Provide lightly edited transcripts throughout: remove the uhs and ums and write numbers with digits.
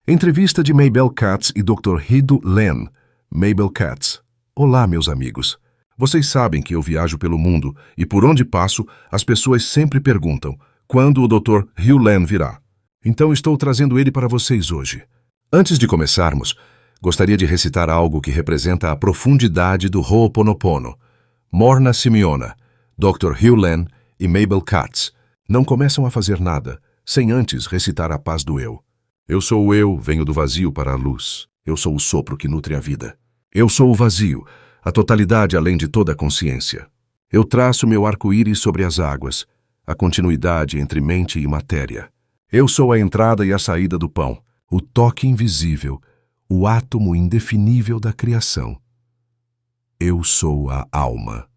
Entrevista de Mabel Katz e Dr. Hugh Len. Mabel Katz. Olá, meus amigos. Vocês sabem que eu viajo pelo mundo e por onde passo, as pessoas sempre perguntam quando o Dr. Hugh Len virá. Então estou trazendo ele para vocês hoje. Antes de começarmos, gostaria de recitar algo que representa a profundidade do Ho'oponopono. Morna Simeona, Dr. Hugh Len e Mabel Katz não começam a fazer nada sem antes recitar a paz do eu. Eu sou o eu, venho do vazio para a luz. Eu sou o sopro que nutre a vida. Eu sou o vazio, a totalidade além de toda a consciência. Eu traço meu arco-íris sobre as águas, a continuidade entre mente e matéria. Eu sou a entrada e a saída do pão, o toque invisível, o átomo indefinível da criação. Eu sou a alma.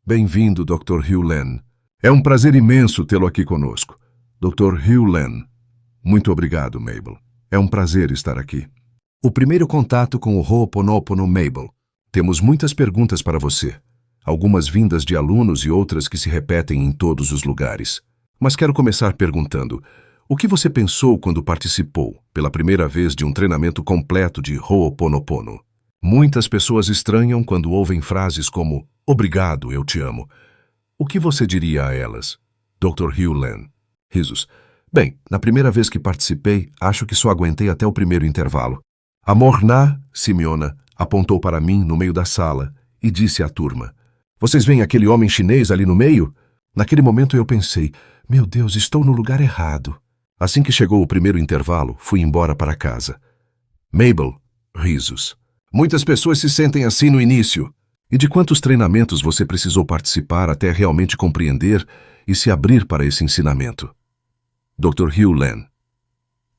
Bem-vindo, Dr. Hugh Len. É um prazer imenso tê-lo aqui conosco. Dr. Hugh Len. Muito obrigado, Mabel. É um prazer estar aqui. O primeiro contato com o Ho'oponopono, Mabel. Temos muitas perguntas para você. Algumas vindas de alunos e outras que se repetem em todos os lugares. Mas quero começar perguntando, o que você pensou quando participou, pela primeira vez, de um treinamento completo de Ho'oponopono? Muitas pessoas estranham quando ouvem frases como, obrigado, eu te amo. O que você diria a elas? Dr. Hugh Len. Risos. Bem, na primeira vez que participei, acho que só aguentei até o primeiro intervalo. A Morna Simeona apontou para mim no meio da sala e disse à turma, vocês veem aquele homem chinês ali no meio? Naquele momento eu pensei, meu Deus, estou no lugar errado. Assim que chegou o primeiro intervalo, fui embora para casa. Mabel, risos. Muitas pessoas se sentem assim no início. E de quantos treinamentos você precisou participar até realmente compreender e se abrir para esse ensinamento? Dr. Hugh Len.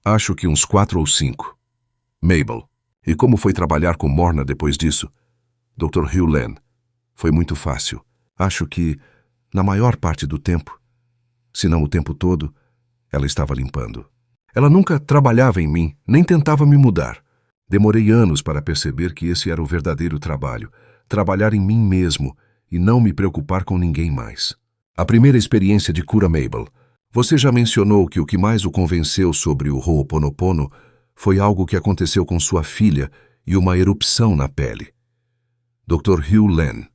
Acho que uns 4 ou 5. Mabel. E como foi trabalhar com Morna depois disso? Dr. Hugh Len. Foi muito fácil. Acho que, na maior parte do tempo, se não o tempo todo, ela estava limpando. Ela nunca trabalhava em mim, nem tentava me mudar. Demorei anos para perceber que esse era o verdadeiro trabalho, trabalhar em mim mesmo e não me preocupar com ninguém mais. A primeira experiência de cura, Mabel. Você já mencionou que o que mais o convenceu sobre o Ho'oponopono foi algo que aconteceu com sua filha e uma erupção na pele. Dr. Hugh Len.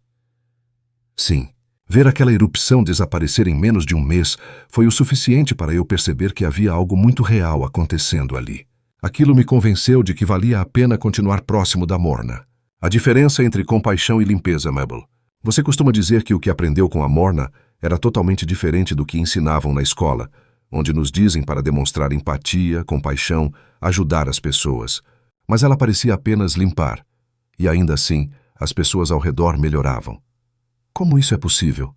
Sim, ver aquela erupção desaparecer em menos de um mês foi o suficiente para eu perceber que havia algo muito real acontecendo ali. Aquilo me convenceu de que valia a pena continuar próximo da Morna. A diferença entre compaixão e limpeza, Mabel. Você costuma dizer que o que aprendeu com a Morna era totalmente diferente do que ensinavam na escola, onde nos dizem para demonstrar empatia, compaixão, ajudar as pessoas. Mas ela parecia apenas limpar. E ainda assim, as pessoas ao redor melhoravam. Como isso é possível?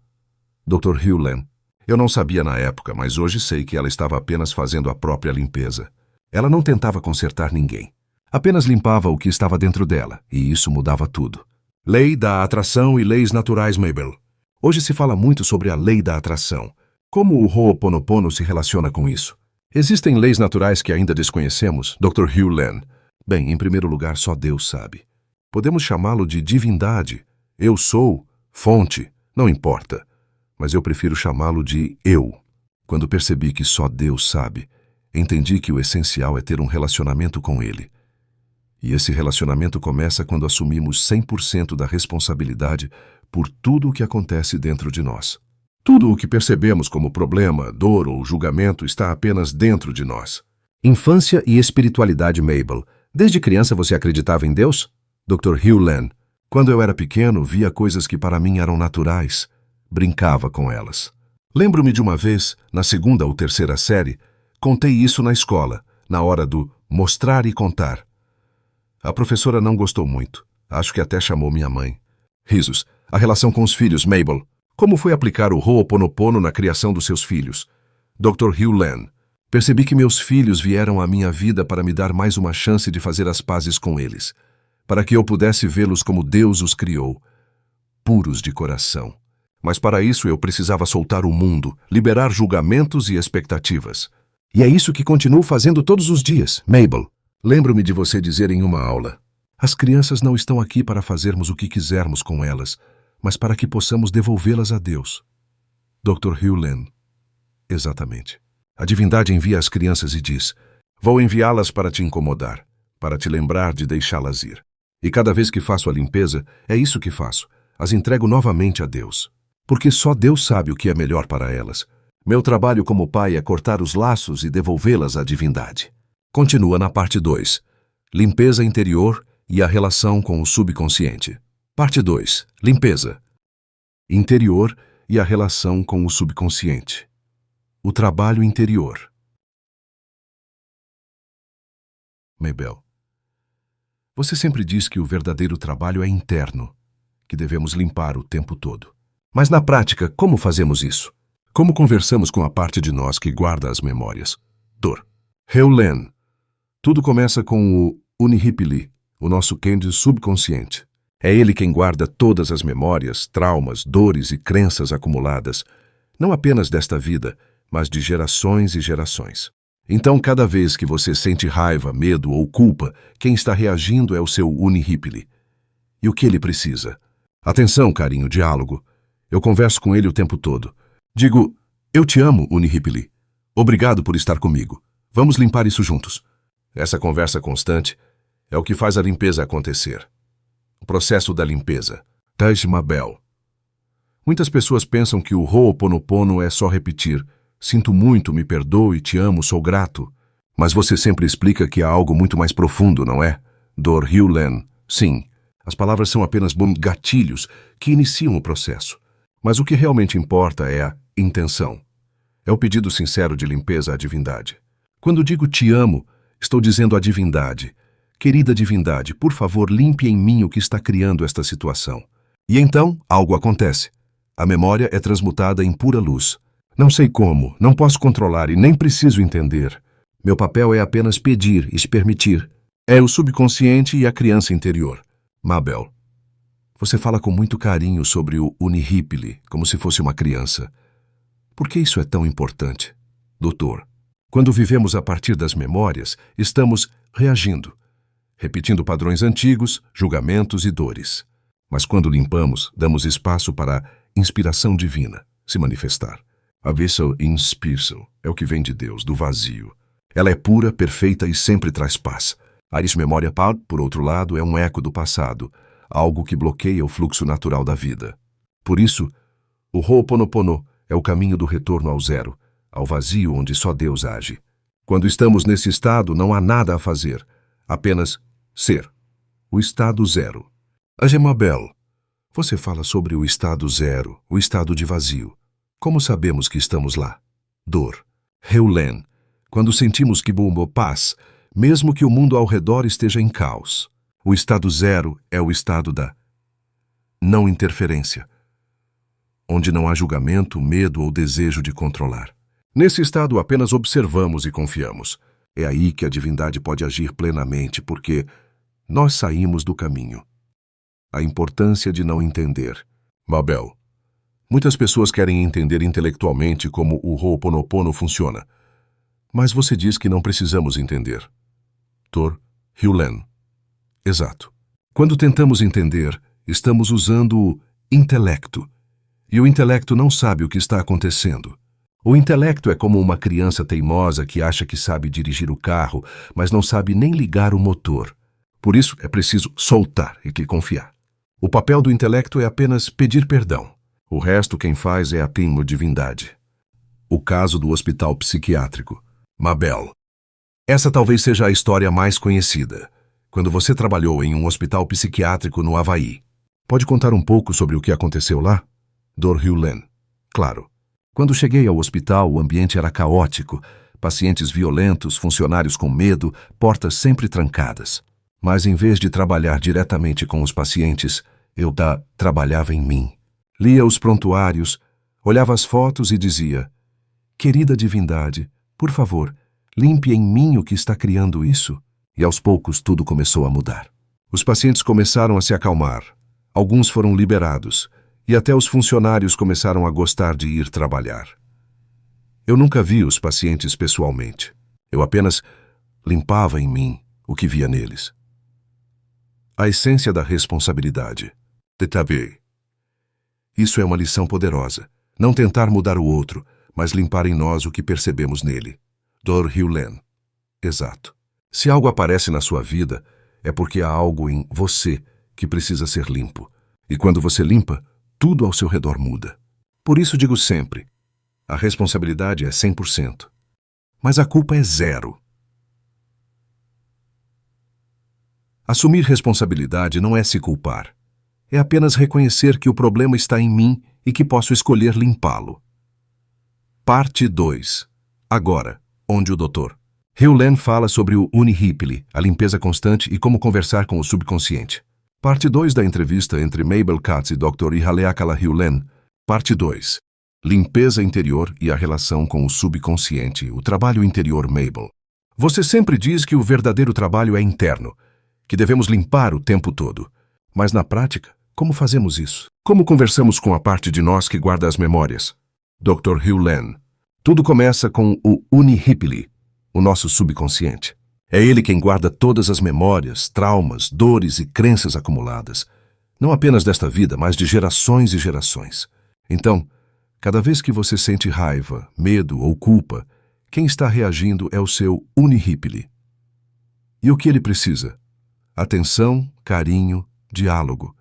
Dr. Hugh Len. Eu não sabia na época, mas hoje sei que ela estava apenas fazendo a própria limpeza. Ela não tentava consertar ninguém. Apenas limpava o que estava dentro dela, e isso mudava tudo. Lei da atração e leis naturais, Mabel. Hoje se fala muito sobre a lei da atração. Como o Ho'oponopono se relaciona com isso? Existem leis naturais que ainda desconhecemos, Dr. Hugh Len? Bem, em primeiro lugar, só Deus sabe. Podemos chamá-lo de divindade. Eu sou, fonte, não importa. Mas eu prefiro chamá-lo de eu. Quando percebi que só Deus sabe, entendi que o essencial é ter um relacionamento com Ele. E esse relacionamento começa quando assumimos 100% da responsabilidade por tudo o que acontece dentro de nós. Tudo o que percebemos como problema, dor ou julgamento está apenas dentro de nós. Infância e espiritualidade, Mabel. Desde criança você acreditava em Deus? Dr. Hugh Len. Quando eu era pequeno, via coisas que para mim eram naturais. Brincava com elas. Lembro-me de uma vez, na 2ª ou 3ª série, contei isso na escola, na hora do mostrar e contar. A professora não gostou muito. Acho que até chamou minha mãe. Risos. A relação com os filhos, Mabel. Como foi aplicar o Ho'oponopono na criação dos seus filhos? Dr. Hugh Len. Percebi que meus filhos vieram à minha vida para me dar mais uma chance de fazer as pazes com eles, para que eu pudesse vê-los como Deus os criou, puros de coração. Mas para isso eu precisava soltar o mundo, liberar julgamentos e expectativas. E é isso que continuo fazendo todos os dias, Mabel. Lembro-me de você dizer em uma aula, as crianças não estão aqui para fazermos o que quisermos com elas, mas para que possamos devolvê-las a Deus. Dr. Hugh Len. Exatamente. A divindade envia as crianças e diz, Vou enviá-las para te incomodar, para te lembrar de deixá-las ir. E cada vez que faço a limpeza, é isso que faço. As entrego novamente a Deus. Porque só Deus sabe o que é melhor para elas. Meu trabalho como pai é cortar os laços e devolvê-las à divindade. Continua na parte 2. Limpeza interior e a relação com o subconsciente. Parte 2. Limpeza interior e a relação com o subconsciente. O trabalho interior. Mabel, você sempre diz que o verdadeiro trabalho é interno, que devemos limpar o tempo todo. Mas na prática, como fazemos isso? Como conversamos com a parte de nós que guarda as memórias? Dr. Hugh. Tudo começa com o Unihipili, o nosso Kendi subconsciente. É ele quem guarda todas as memórias, traumas, dores e crenças acumuladas, não apenas desta vida, mas de gerações e gerações. Então, cada vez que você sente raiva, medo ou culpa, quem está reagindo é o seu Unihipili. E o que ele precisa? Atenção, carinho, diálogo. Eu converso com ele o tempo todo. Digo, eu te amo, Unihipili. Obrigado por estar comigo. Vamos limpar isso juntos. Essa conversa constante é o que faz a limpeza acontecer. O processo da limpeza. Taj Mabel. Muitas pessoas pensam que o Ho'oponopono é só repetir: sinto muito, me perdoe, te amo, sou grato. Mas você sempre explica que há algo muito mais profundo, não é? Dr. Hugh. Sim, as palavras são apenas gatilhos que iniciam o processo. Mas o que realmente importa é a intenção. É o pedido sincero de limpeza à divindade. Quando digo te amo, estou dizendo à divindade: querida divindade, por favor, limpe em mim o que está criando esta situação. E então, algo acontece. A memória é transmutada em pura luz. Não sei como, não posso controlar e nem preciso entender. Meu papel é apenas pedir e se permitir. É o subconsciente e a criança interior. Mabel, você fala com muito carinho sobre o Unihipili, como se fosse uma criança. Por que isso é tão importante? Doutor, quando vivemos a partir das memórias, estamos reagindo, repetindo padrões antigos, julgamentos e dores. Mas quando limpamos, damos espaço para a inspiração divina se manifestar. A Vessel Inspiration é o que vem de Deus, do vazio. Ela é pura, perfeita e sempre traz paz. A memória, por outro lado, é um eco do passado, algo que bloqueia o fluxo natural da vida. Por isso, o Ho'oponopono é o caminho do retorno ao zero, ao vazio onde só Deus age. Quando estamos nesse estado, não há nada a fazer, apenas ser. O estado zero. Mabel, você fala sobre o estado zero, o estado de vazio. Como sabemos que estamos lá? Dor. Hugh. Quando sentimos que bumbo paz, mesmo que o mundo ao redor esteja em caos. O estado zero é o estado da não interferência, onde não há julgamento, medo ou desejo de controlar. Nesse estado apenas observamos e confiamos. É aí que a divindade pode agir plenamente, porque nós saímos do caminho. A importância de não entender. Mabel, muitas pessoas querem entender intelectualmente como o Ho'oponopono funciona, mas você diz que não precisamos entender. Dr. Hugh. Exato. Quando tentamos entender, estamos usando o intelecto. E o intelecto não sabe o que está acontecendo. O intelecto é como uma criança teimosa que acha que sabe dirigir o carro, mas não sabe nem ligar o motor. Por isso, é preciso soltar e que confiar. O papel do intelecto é apenas pedir perdão. O resto quem faz é a primodivindade. O caso do hospital psiquiátrico. Mabel. Essa talvez seja a história mais conhecida. Quando você trabalhou em um hospital psiquiátrico no Havaí. Pode contar um pouco sobre o que aconteceu lá? Dr. Hugh. Claro. Quando cheguei ao hospital, o ambiente era caótico. Pacientes violentos, funcionários com medo, portas sempre trancadas. Mas em vez de trabalhar diretamente com os pacientes, eu trabalhava em mim. Lia os prontuários, olhava as fotos e dizia: querida divindade, por favor, limpe em mim o que está criando isso. E aos poucos tudo começou a mudar. Os pacientes começaram a se acalmar. Alguns foram liberados. E até os funcionários começaram a gostar de ir trabalhar. Eu nunca vi os pacientes pessoalmente. Eu apenas limpava em mim o que via neles. A essência da responsabilidade. TTB. Isso é uma lição poderosa. Não tentar mudar o outro, mas limpar em nós o que percebemos nele. Dr. Hugh. Exato. Se algo aparece na sua vida, é porque há algo em você que precisa ser limpo. E quando você limpa, tudo ao seu redor muda. Por isso digo sempre, a responsabilidade é 100%, mas a culpa é 0. Assumir responsabilidade não é se culpar. É apenas reconhecer que o problema está em mim e que posso escolher limpá-lo. Parte 2. Agora, onde o Dr. Hugh Len fala sobre o Unihipili, a limpeza constante e como conversar com o subconsciente. Parte 2 da entrevista entre Mabel Katz e Dr. Ihaleakala Hugh Len. Parte 2. Limpeza interior e a relação com o subconsciente, o trabalho interior Mabel. Você sempre diz que o verdadeiro trabalho é interno, que devemos limpar o tempo todo. Mas na prática, como fazemos isso? Como conversamos com a parte de nós que guarda as memórias? Dr. Hugh Len. Tudo começa com o Unihipili, o nosso subconsciente. É ele quem guarda todas as memórias, traumas, dores e crenças acumuladas. Não apenas desta vida, mas de gerações e gerações. Então, cada vez que você sente raiva, medo ou culpa, quem está reagindo é o seu Unihipili. E o que ele precisa? Atenção, carinho, diálogo.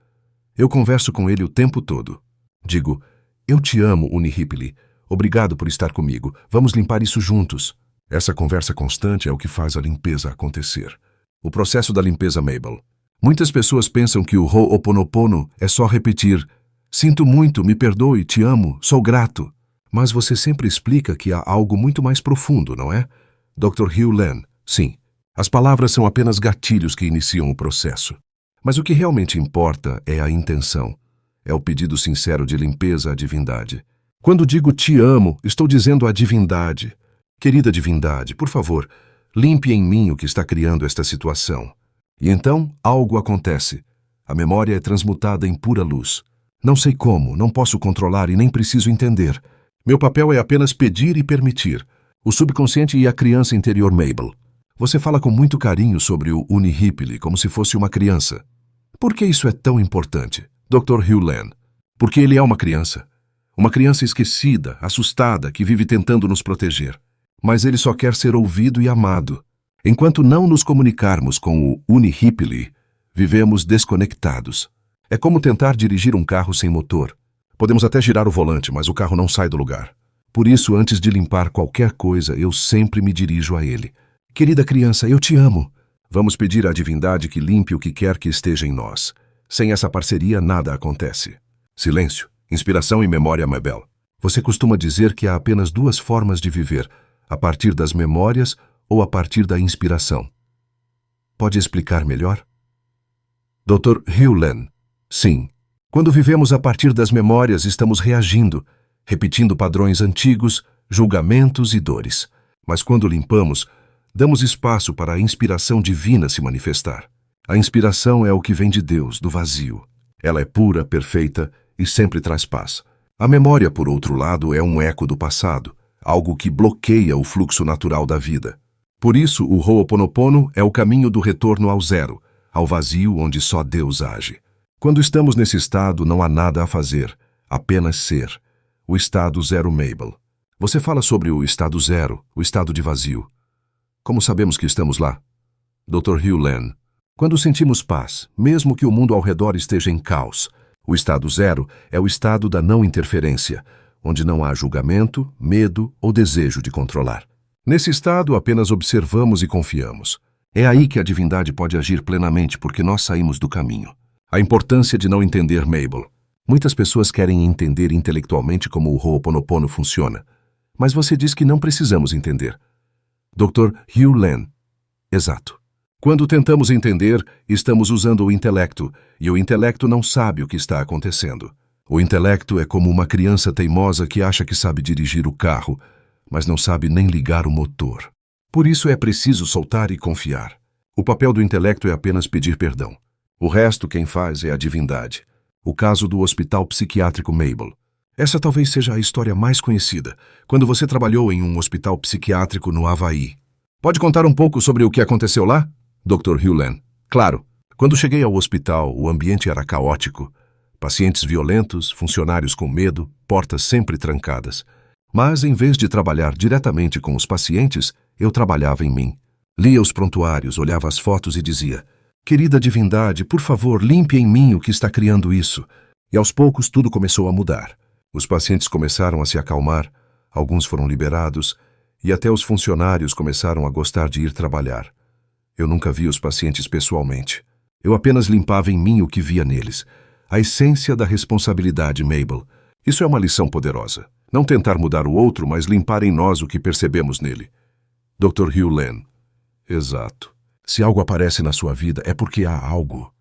Eu converso com ele o tempo todo. Digo, eu te amo, Unihipili. Obrigado por estar comigo. Vamos limpar isso juntos. Essa conversa constante é o que faz a limpeza acontecer. O processo da limpeza Mabel. Muitas pessoas pensam que o Ho'oponopono é só repetir, sinto muito, me perdoe, te amo, sou grato. Mas você sempre explica que há algo muito mais profundo, não é? Dr. Hugh Len, sim. As palavras são apenas gatilhos que iniciam o processo. Mas o que realmente importa é a intenção. É o pedido sincero de limpeza à divindade. Quando digo te amo, estou dizendo à divindade. Querida divindade, por favor, limpe em mim o que está criando esta situação. E então, algo acontece. A memória é transmutada em pura luz. Não sei como, não posso controlar e nem preciso entender. Meu papel é apenas pedir e permitir. O subconsciente e a criança interior Mabel. Você fala com muito carinho sobre o Unihipili, como se fosse uma criança. Por que isso é tão importante? Dr. Hugh Len. Porque ele é uma criança. Uma criança esquecida, assustada, que vive tentando nos proteger. Mas ele só quer ser ouvido e amado. Enquanto não nos comunicarmos com o Unihipili, vivemos desconectados. É como tentar dirigir um carro sem motor. Podemos até girar o volante, mas o carro não sai do lugar. Por isso, antes de limpar qualquer coisa, eu sempre me dirijo a ele. Querida criança, eu te amo. Vamos pedir à divindade que limpe o que quer que esteja em nós. Sem essa parceria, nada acontece. Silêncio, inspiração e memória, Mabel. Você costuma dizer que há apenas 2 formas de viver, a partir das memórias ou a partir da inspiração. Pode explicar melhor? Dr. Hugh Len. Sim. Quando vivemos a partir das memórias, estamos reagindo, repetindo padrões antigos, julgamentos e dores. Mas quando limpamos, damos espaço para a inspiração divina se manifestar. A inspiração é o que vem de Deus, do vazio. Ela é pura, perfeita e sempre traz paz. A memória, por outro lado, é um eco do passado, algo que bloqueia o fluxo natural da vida. Por isso, o Ho'oponopono é o caminho do retorno ao zero, ao vazio onde só Deus age. Quando estamos nesse estado, não há nada a fazer, apenas ser. O estado zero Mabel. Você fala sobre o estado zero, o estado de vazio. Como sabemos que estamos lá? Dr. Hugh Len. Quando sentimos paz, mesmo que o mundo ao redor esteja em caos, o estado zero é o estado da não interferência, onde não há julgamento, medo ou desejo de controlar. Nesse estado, apenas observamos e confiamos. É aí que a divindade pode agir plenamente porque nós saímos do caminho. A importância de não entender Mabel. Muitas pessoas querem entender intelectualmente como o Ho'oponopono funciona, mas você diz que não precisamos entender. Dr. Hugh Len. Exato. Quando tentamos entender, estamos usando o intelecto, e o intelecto não sabe o que está acontecendo. O intelecto é como uma criança teimosa que acha que sabe dirigir o carro, mas não sabe nem ligar o motor. Por isso é preciso soltar e confiar. O papel do intelecto é apenas pedir perdão. O resto quem faz é a divindade. O caso do Hospital Psiquiátrico Mabel. Essa talvez seja a história mais conhecida, quando você trabalhou em um hospital psiquiátrico no Havaí. Pode contar um pouco sobre o que aconteceu lá? Dr. Hugh Len. Claro. Quando cheguei ao hospital, o ambiente era caótico. Pacientes violentos, funcionários com medo, portas sempre trancadas. Mas, em vez de trabalhar diretamente com os pacientes, eu trabalhava em mim. Lia os prontuários, olhava as fotos e dizia: querida divindade, por favor, limpe em mim o que está criando isso. E aos poucos tudo começou a mudar. Os pacientes começaram a se acalmar, alguns foram liberados e até os funcionários começaram a gostar de ir trabalhar. Eu nunca vi os pacientes pessoalmente. Eu apenas limpava em mim o que via neles. A essência da responsabilidade, Mabel. Isso é uma lição poderosa. Não tentar mudar o outro, mas limpar em nós o que percebemos nele. Dr. Hugh Len. Exato. Se algo aparece na sua vida, é porque há algo.